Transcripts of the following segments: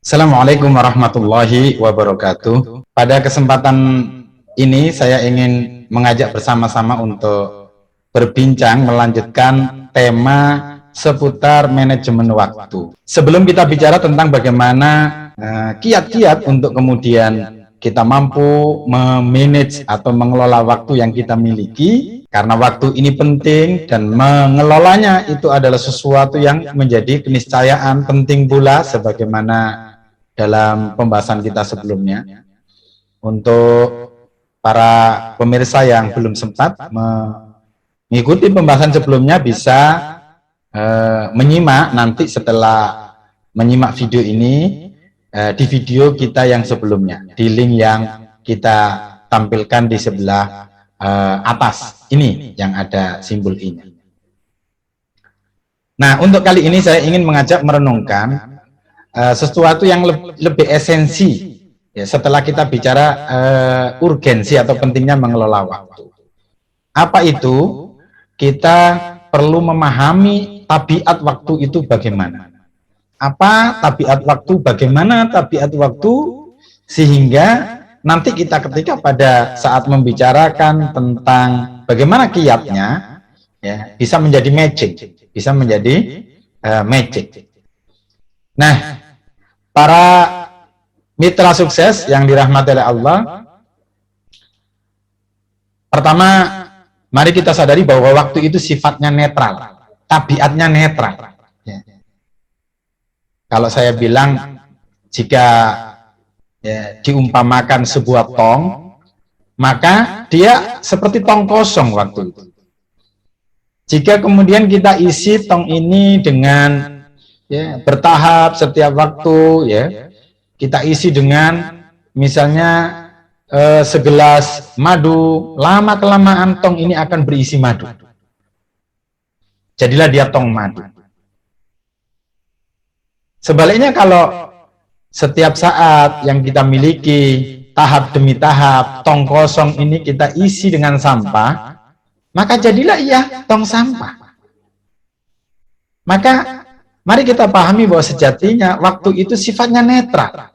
Assalamualaikum warahmatullahi wabarakatuh. Pada kesempatan ini saya ingin mengajak bersama-sama untuk berbincang melanjutkan tema seputar manajemen waktu. Sebelum kita bicara tentang bagaimana kiat-kiat untuk kemudian kita mampu memanage atau mengelola waktu yang kita miliki, karena waktu ini penting dan mengelolanya itu adalah sesuatu yang menjadi keniscayaan penting pula, sebagaimana dalam pembahasan kita sebelumnya. Untuk para pemirsa yang belum sempat mengikuti pembahasan sebelumnya bisa menyimak nanti setelah menyimak video ini di video kita yang sebelumnya, di link yang kita tampilkan di sebelah atas ini yang ada simbol ini. Nah, untuk kali ini saya ingin mengajak merenungkan sesuatu yang lebih esensi ya, setelah kita bicara urgensi atau pentingnya mengelola waktu. Apa itu? Kita perlu memahami tabiat waktu itu bagaimana. Apa tabiat waktu, bagaimana tabiat waktu, sehingga nanti kita ketika pada saat membicarakan tentang bagaimana kiatnya ya, bisa menjadi matching, bisa menjadi matching. Nah, para mitra sukses yang dirahmati oleh Allah, pertama, mari kita sadari bahwa waktu itu sifatnya netral, tabiatnya netral. Ya. Kalau saya bilang, jika ya, diumpamakan sebuah tong, maka dia seperti tong kosong waktu itu. Jika kemudian kita isi tong ini dengan ya, bertahap setiap waktu, ya, kita isi dengan misalnya segelas madu, lama kelamaan tong ini akan berisi madu. Jadilah dia tong madu. Sebaliknya kalau setiap saat yang kita miliki tahap demi tahap tong kosong ini kita isi dengan sampah, maka jadilah ia tong sampah. Maka mari kita pahami bahwa sejatinya waktu itu sifatnya netral.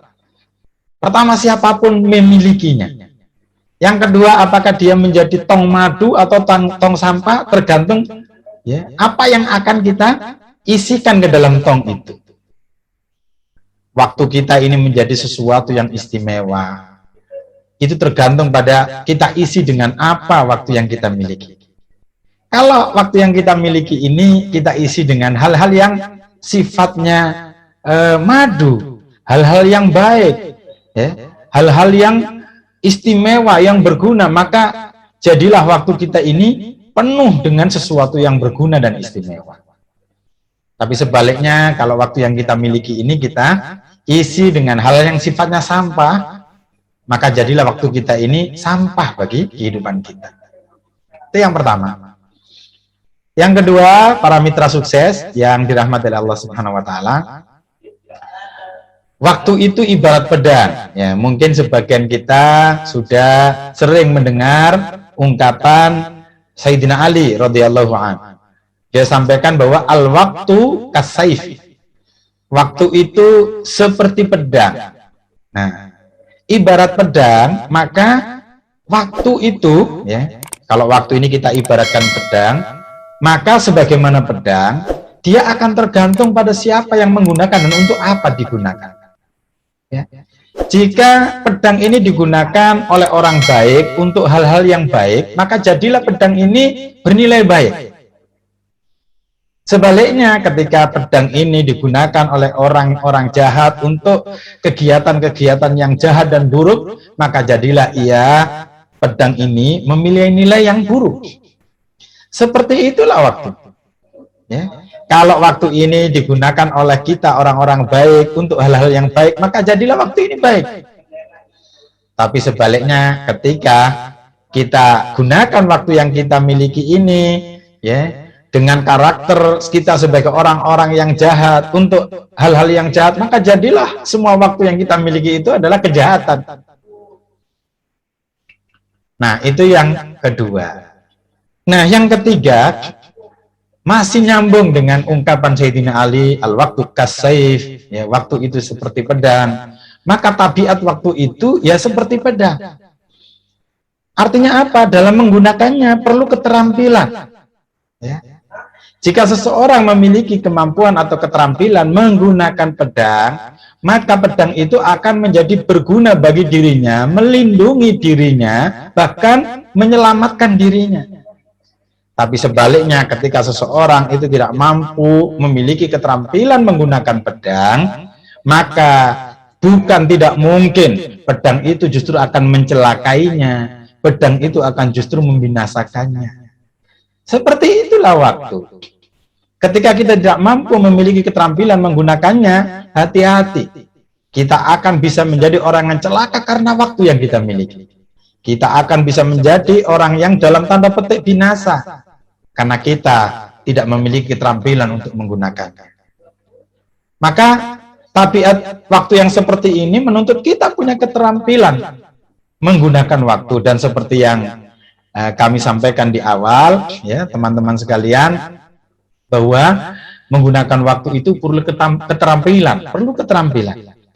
Pertama, siapapun memilikinya. Yang kedua, apakah dia menjadi tong madu atau tong sampah, tergantung ya, apa yang akan kita isikan ke dalam tong itu. Waktu kita ini menjadi sesuatu yang istimewa. Itu tergantung pada kita isi dengan apa waktu yang kita miliki. Kalau waktu yang kita miliki ini kita isi dengan hal-hal yang sifatnya madu, hal-hal yang baik, ya, hal-hal yang istimewa, yang berguna, maka jadilah waktu kita ini penuh dengan sesuatu yang berguna dan istimewa. Tapi sebaliknya, kalau waktu yang kita miliki ini kita isi dengan hal yang sifatnya sampah, maka jadilah waktu kita ini sampah bagi kehidupan kita. Itu yang pertama. Yang kedua, para mitra sukses yang dirahmati oleh Allah Subhanahu wa taala, waktu itu ibarat pedang. Ya, mungkin sebagian kita sudah sering mendengar ungkapan Sayyidina Ali radhiyallahu anhu. Dia sampaikan bahwa al-waktu kasayf. Waktu itu seperti pedang. Nah, ibarat pedang, maka waktu itu ya, kalau waktu ini kita ibaratkan pedang, maka sebagaimana pedang, dia akan tergantung pada siapa yang menggunakan dan untuk apa digunakan. Ya. Jika pedang ini digunakan oleh orang baik untuk hal-hal yang baik, maka jadilah pedang ini bernilai baik. Sebaliknya, ketika pedang ini digunakan oleh orang-orang jahat untuk kegiatan-kegiatan yang jahat dan buruk, maka jadilah pedang ini memiliki nilai yang buruk. Seperti itulah waktu. Ya. Kalau waktu ini digunakan oleh kita orang-orang baik untuk hal-hal yang baik, maka jadilah waktu ini baik. Tapi sebaliknya, ketika kita gunakan waktu yang kita miliki ini, ya, dengan karakter kita sebagai orang-orang yang jahat untuk hal-hal yang jahat, maka jadilah semua waktu yang kita miliki itu adalah kejahatan. Nah, itu yang kedua. Nah, yang ketiga, masih nyambung dengan ungkapan Sayyidina Ali, al-waktu kas-saif, ya, waktu itu seperti pedang. Maka tabiat waktu itu ya seperti pedang. Artinya apa? Dalam menggunakannya perlu keterampilan. Ya. Jika seseorang memiliki kemampuan atau keterampilan menggunakan pedang, maka pedang itu akan menjadi berguna bagi dirinya, melindungi dirinya, bahkan menyelamatkan dirinya. Tapi sebaliknya, ketika seseorang itu tidak mampu memiliki keterampilan menggunakan pedang, maka bukan tidak mungkin pedang itu justru akan mencelakainya, pedang itu akan justru membinasakannya. Seperti itulah waktu. Ketika kita tidak mampu memiliki keterampilan menggunakannya, hati-hati. Kita akan bisa menjadi orang yang celaka karena waktu yang kita miliki. Kita akan bisa menjadi orang yang dalam tanda petik binasa karena kita tidak memiliki keterampilan untuk menggunakannya. Maka tabiat waktu yang seperti ini menuntut kita punya keterampilan menggunakan waktu, dan seperti yang kami sampaikan di awal, ya teman-teman sekalian, bahwa menggunakan waktu itu perlu keterampilan,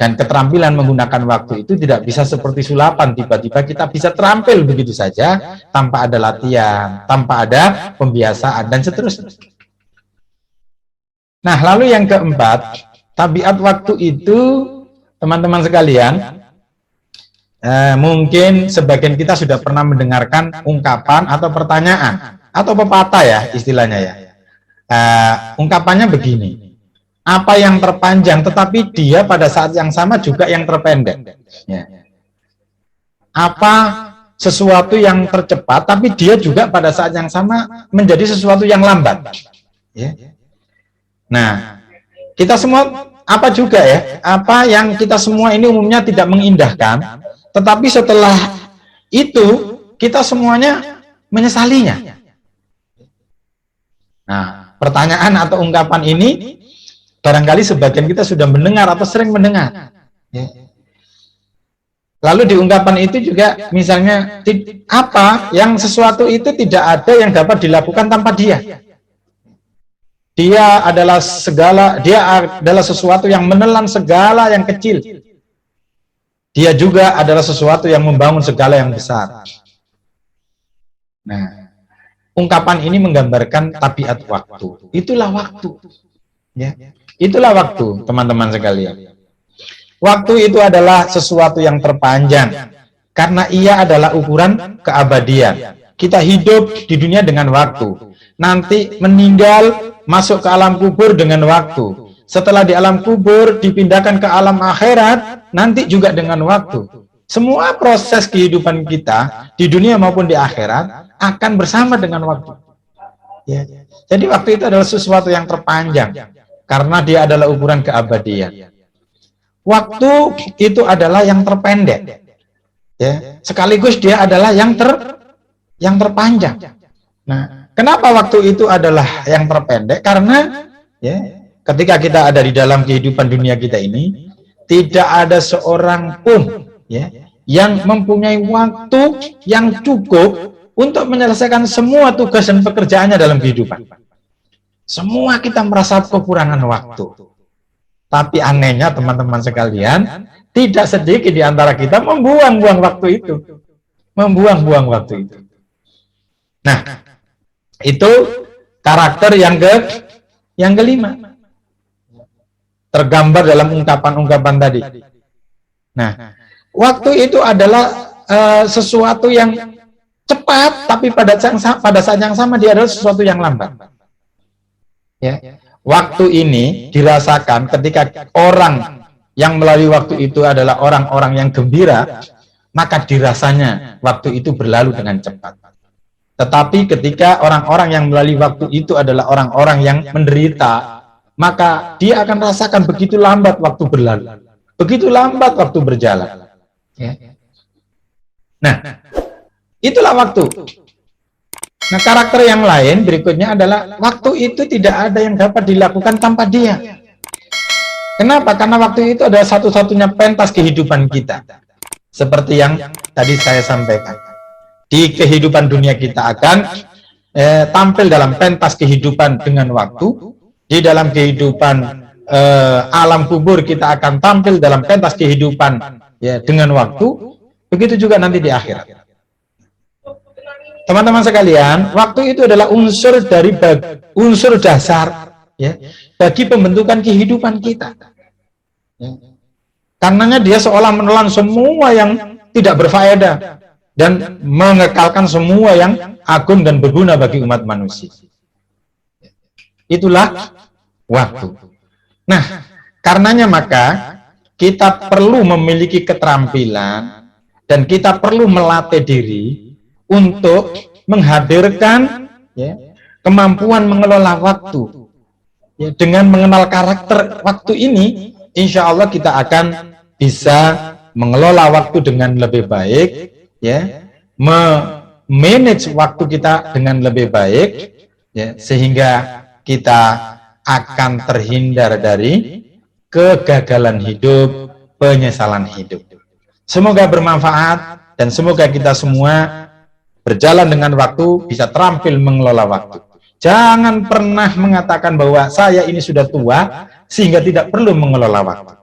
dan keterampilan menggunakan waktu itu tidak bisa seperti sulapan, tiba-tiba kita bisa terampil begitu saja tanpa ada latihan, tanpa ada pembiasaan, dan seterusnya. Nah, lalu yang keempat, tabiat waktu itu, teman-teman sekalian, mungkin sebagian kita sudah pernah mendengarkan ungkapan atau pertanyaan atau pepatah ya istilahnya ya. Ungkapannya begini, apa yang terpanjang tetapi dia pada saat yang sama juga yang terpendek, ya. Apa sesuatu yang tercepat tapi dia juga pada saat yang sama menjadi sesuatu yang lambat, ya. Nah, kita semua apa juga ya, apa yang kita semua ini umumnya tidak mengindahkan, tetapi setelah itu kita semuanya menyesalinya. Nah, pertanyaan atau ungkapan ini barangkali sebagian kita sudah mendengar atau sering mendengar. Ya. Lalu di ungkapan itu juga misalnya, apa yang sesuatu itu tidak ada yang dapat dilakukan tanpa dia. Dia adalah sesuatu yang menelan segala yang kecil. Dia juga adalah sesuatu yang membangun segala yang besar. Nah, ungkapan ini menggambarkan tabiat waktu. Itulah waktu. Ya. Itulah waktu, teman-teman sekalian. Waktu itu adalah sesuatu yang terpanjang karena ia adalah ukuran keabadian. Kita hidup di dunia dengan waktu. Nanti meninggal, masuk ke alam kubur dengan waktu. Setelah di alam kubur dipindahkan ke alam akhirat, nanti juga dengan waktu. Semua proses kehidupan kita di dunia maupun di akhirat akan bersama dengan waktu. Ya. Jadi waktu itu adalah sesuatu yang terpanjang karena dia adalah ukuran keabadian. Waktu itu adalah yang terpendek. Ya. Sekaligus dia adalah yang terpanjang. Nah, kenapa waktu itu adalah yang terpendek? Karena ya, ketika kita ada di dalam kehidupan dunia kita ini, tidak ada seorang pun ya, yang mempunyai waktu yang cukup untuk menyelesaikan semua tugas dan pekerjaannya dalam kehidupan. Semua kita merasa kekurangan waktu. Tapi anehnya teman-teman sekalian, tidak sedikit di antara kita membuang-buang waktu itu. Membuang-buang waktu itu. Nah, itu karakter yang kelima. Tergambar dalam ungkapan-ungkapan tadi. Nah, waktu itu adalah sesuatu yang cepat, tapi pada saat yang sama dia adalah sesuatu yang lambat. Ya. Waktu ini dirasakan ketika orang yang melalui waktu itu adalah orang-orang yang gembira, maka dirasanya waktu itu berlalu dengan cepat. Tetapi ketika orang-orang yang melalui waktu itu adalah orang-orang yang menderita, maka dia akan rasakan begitu lambat waktu berlalu, begitu lambat waktu berjalan. Ya. Nah, itulah waktu. Nah, karakter yang lain berikutnya adalah waktu itu tidak ada yang dapat dilakukan tanpa dia. Kenapa? Karena waktu itu adalah satu-satunya pentas kehidupan kita. Seperti yang tadi saya sampaikan. Di kehidupan dunia kita akan tampil dalam pentas kehidupan dengan waktu. Di dalam kehidupan alam kubur kita akan tampil dalam pentas kehidupan ya dengan waktu. Begitu juga nanti di akhirat. Teman-teman sekalian, waktu itu adalah unsur dasar ya bagi pembentukan kehidupan kita. Ya. Karenanya dia seolah menelan semua yang tidak berfaedah dan mengekalkan semua yang agung dan berguna bagi umat manusia. Itulah waktu. Nah, karenanya maka kita perlu memiliki keterampilan dan kita perlu melatih diri untuk menghadirkan ya, kemampuan mengelola waktu. Ya, dengan mengenal karakter waktu ini, insya Allah kita akan bisa mengelola waktu dengan lebih baik, ya, memanage waktu kita dengan lebih baik, ya, sehingga kita akan terhindar dari kegagalan hidup, penyesalan hidup. Semoga bermanfaat dan semoga kita semua berjalan dengan waktu, bisa terampil mengelola waktu. Jangan pernah mengatakan bahwa saya ini sudah tua sehingga tidak perlu mengelola waktu.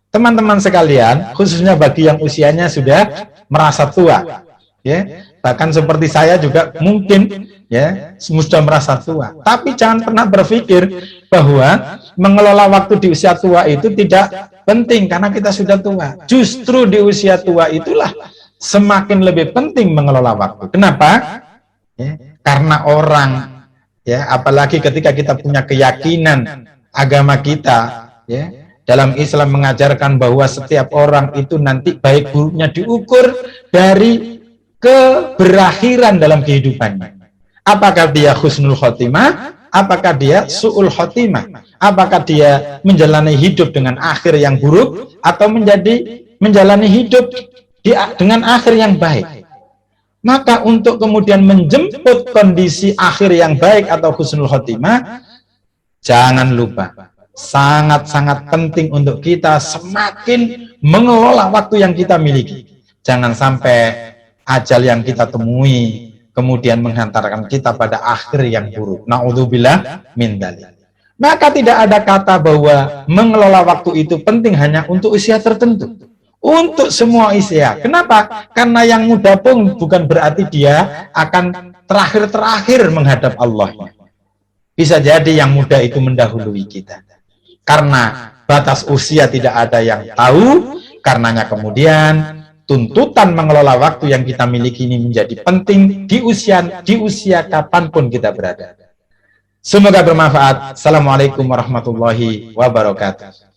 Teman-teman sekalian, khususnya bagi yang usianya sudah merasa tua, ya, bahkan seperti saya juga mungkin ya sudah merasa tua. Tapi jangan pernah berpikir bahwa mengelola waktu di usia tua itu tidak penting karena kita sudah tua. Justru di usia tua itulah semakin lebih penting mengelola waktu. Kenapa? Ya, karena orang ya, apalagi ketika kita punya keyakinan agama kita, ya, dalam Islam mengajarkan bahwa setiap orang itu nanti baik buruknya diukur dari keberakhiran dalam kehidupannya. Apakah dia husnul khotimah, apakah dia su'ul khotimah, apakah dia menjalani hidup dengan akhir yang buruk atau menjalani hidup dengan akhir yang baik. Maka untuk kemudian menjemput kondisi akhir yang baik atau husnul khotimah, jangan lupa, sangat-sangat penting untuk kita semakin mengelola waktu yang kita miliki. Jangan sampai ajal yang kita temui kemudian menghantarkan kita pada akhir yang buruk. Na'udzubillah min dzalik. Maka tidak ada kata bahwa mengelola waktu itu penting hanya untuk usia tertentu. Untuk semua usia. Kenapa? Karena yang muda pun bukan berarti dia akan terakhir-terakhir menghadap Allah. Bisa jadi yang muda itu mendahului kita. Karena batas usia tidak ada yang tahu, karenanya kemudian tuntutan mengelola waktu yang kita miliki ini menjadi penting di usia kapanpun kita berada. Semoga bermanfaat. Assalamualaikum warahmatullahi wabarakatuh.